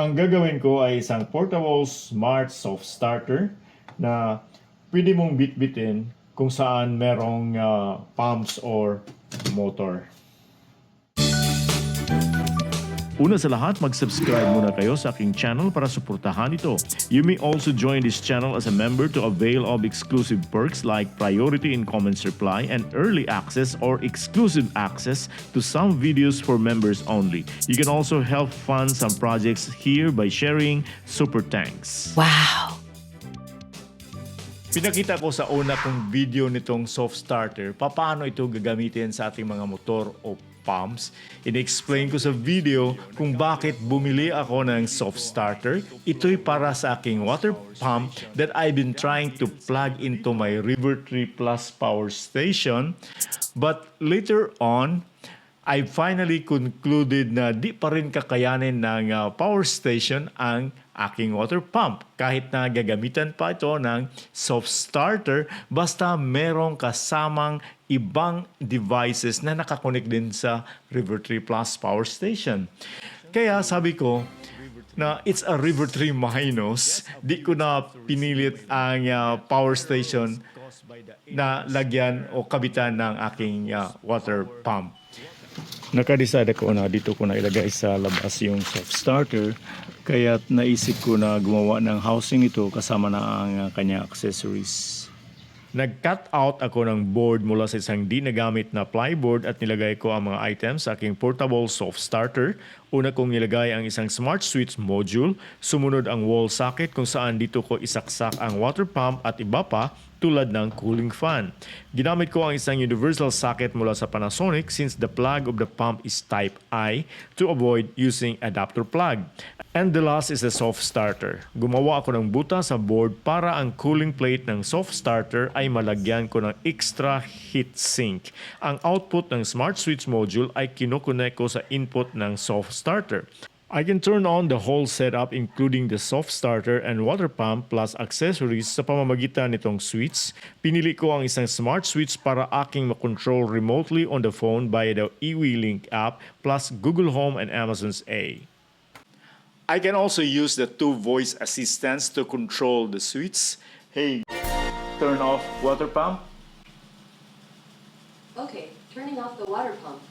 Ang gagawin ko ay isang portable smart soft starter na pwede mong bitbitin kung saan merong pumps or motor. Una sa lahat, mag-subscribe muna kayo sa aking channel para suportahan ito. You may also join this channel as a member to avail of exclusive perks like priority in comments reply and early access or exclusive access to some videos for members only. You can also help fund some projects here by sharing super thanks. Wow! Pinakita ko sa una kong video nitong soft starter, paano ito gagamitin sa ating mga motor o pumps. In-explain ko sa video kung bakit bumili ako ng soft starter. Ito'y para sa aking water pump that I've been trying to plug into my River 3 Plus power station. But later on, I finally concluded na di pa rin kakayanin ng power station ang aking water pump. Kahit na gagamitan pa ito ng soft starter, basta merong kasamang ibang devices na nakakonect din sa River 3 Plus power station. Kaya sabi ko na it's a River 3 minus, di ko na pinilit ang power station na lagyan o kabitan ng aking water pump. Naka-decide ako na dito ko na ilagay sa labas yung soft starter, kaya naisip ko na gumawa ng housing ito kasama na ang kanya accessories. Nag-cut out ako ng board mula sa isang di nagamit na plyboard at nilagay ko ang mga items sa aking portable soft starter. Una kong nilagay ang isang smart switch module, sumunod ang wall socket kung saan dito ko isaksak ang water pump at iba pa tulad ng cooling fan. Ginamit ko ang isang universal socket mula sa Panasonic since the plug of the pump is type I to avoid using adapter plug. And the last is the soft starter. Gumawa ako ng buta sa board para ang cooling plate ng soft starter ay malagyan ko ng extra heat sink. Ang output ng smart switch module ay kinukonek ko sa input ng soft starter. I can turn on the whole setup including the soft starter and water pump plus accessories sa pamamagitan nitong switch. Pinili ko ang isang smart switch para aking makontrol remotely on the phone via the eWeLink app plus Google Home and Amazon's A. I can also use the two voice assistants to control the switch. Hey, turn off water pump. Okay, turning off the water pump.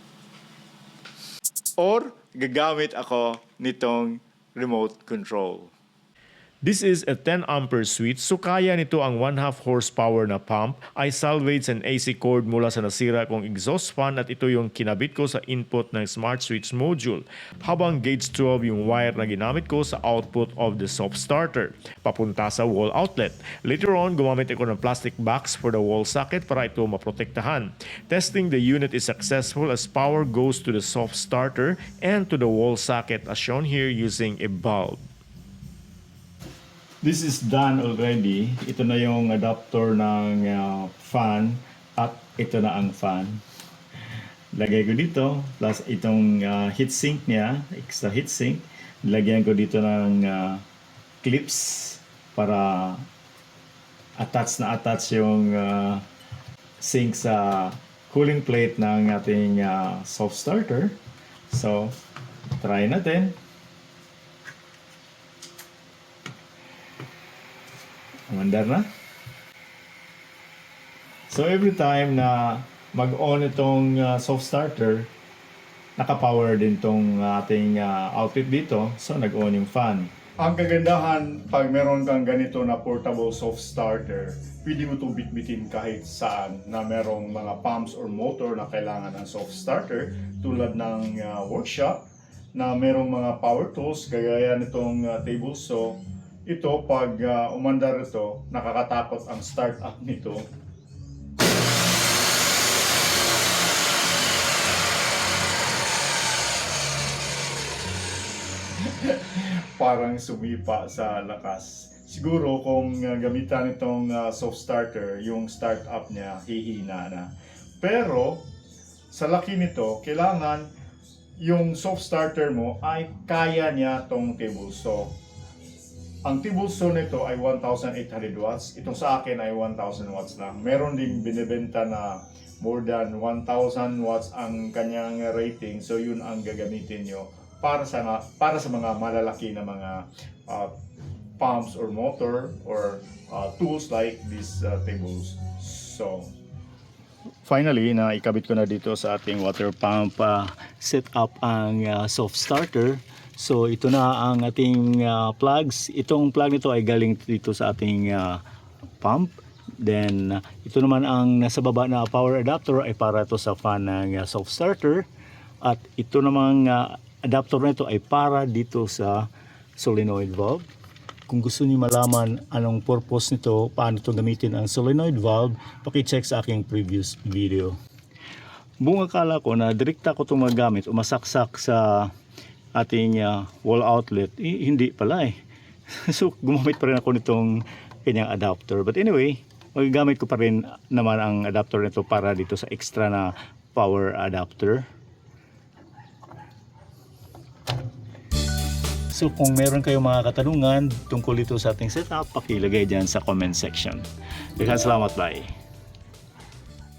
Or gagamit ako nitong remote control. This is a 10 ampere switch, so kaya nito ang 1/2 horsepower na pump. I salvaged an AC cord mula sa nasira kong exhaust fan at ito yung kinabit ko sa input ng smart switch module. Habang gauge 12 yung wire na ginamit ko sa output of the soft starter, papunta sa wall outlet. Later on, gumamit ako ng plastic box for the wall socket para ito maprotektahan. Testing the unit is successful as power goes to the soft starter and to the wall socket as shown here using a bulb. This is done already. Ito na yung adapter ng fan at ito na ang fan. Lagay ko dito plus itong heatsink niya, extra heatsink. Lagyan ko dito ng clips para attach yung sink sa cooling plate ng ating soft starter. So, try natin. Umandar na. So every time na mag-on itong soft starter, naka-power din tong ating outlet dito. So nag-on yung fan. Ang kagandahan pag meron kang ganito na portable soft starter, pwede mo itong bitbitin kahit saan na merong mga pumps or motor na kailangan ng soft starter tulad ng workshop na merong mga power tools gaya nitong table saw. Ito, pag umandar ito, nakakatakot ang start-up nito. Parang sumipa sa lakas. Siguro kung gamitan itong soft starter, yung start-up niya hihina na. Pero, sa laki nito, kailangan yung soft starter mo ay kaya niya tong table saw. Ang table saw nito ay 1,800 watts. Itong sa akin ay 1,000 watts lang. Meron ding binibenta na more than 1,000 watts ang kanyang rating. So yun ang gagamitin nyo para sa mga malalaki na mga pumps or motor or tools like these tables. So finally, na ikabit ko na dito sa ating water pump setup ang soft starter. So ito na ang ating plugs. Itong plug nito ay galing dito sa ating pump. Then ito naman ang nasa baba na power adapter ay para to sa fan ng soft starter. At ito namang adapter nito ay para dito sa solenoid valve. Kung gusto niyo malaman anong purpose nito, paano ito gamitin ang solenoid valve, paki-check sa aking previous video. Buong akala ko na direkta ko itong magamit o masaksak sa ating wall outlet, hindi pala eh. So gumamit pa rin ako nitong kanyang adapter. But anyway, magagamit ko pa rin naman ang adapter nito para dito sa extra na power adapter. So kung meron kayong mga katanungan tungkol ito sa ating setup, pakilagay dyan sa comment section. Salamat, bye!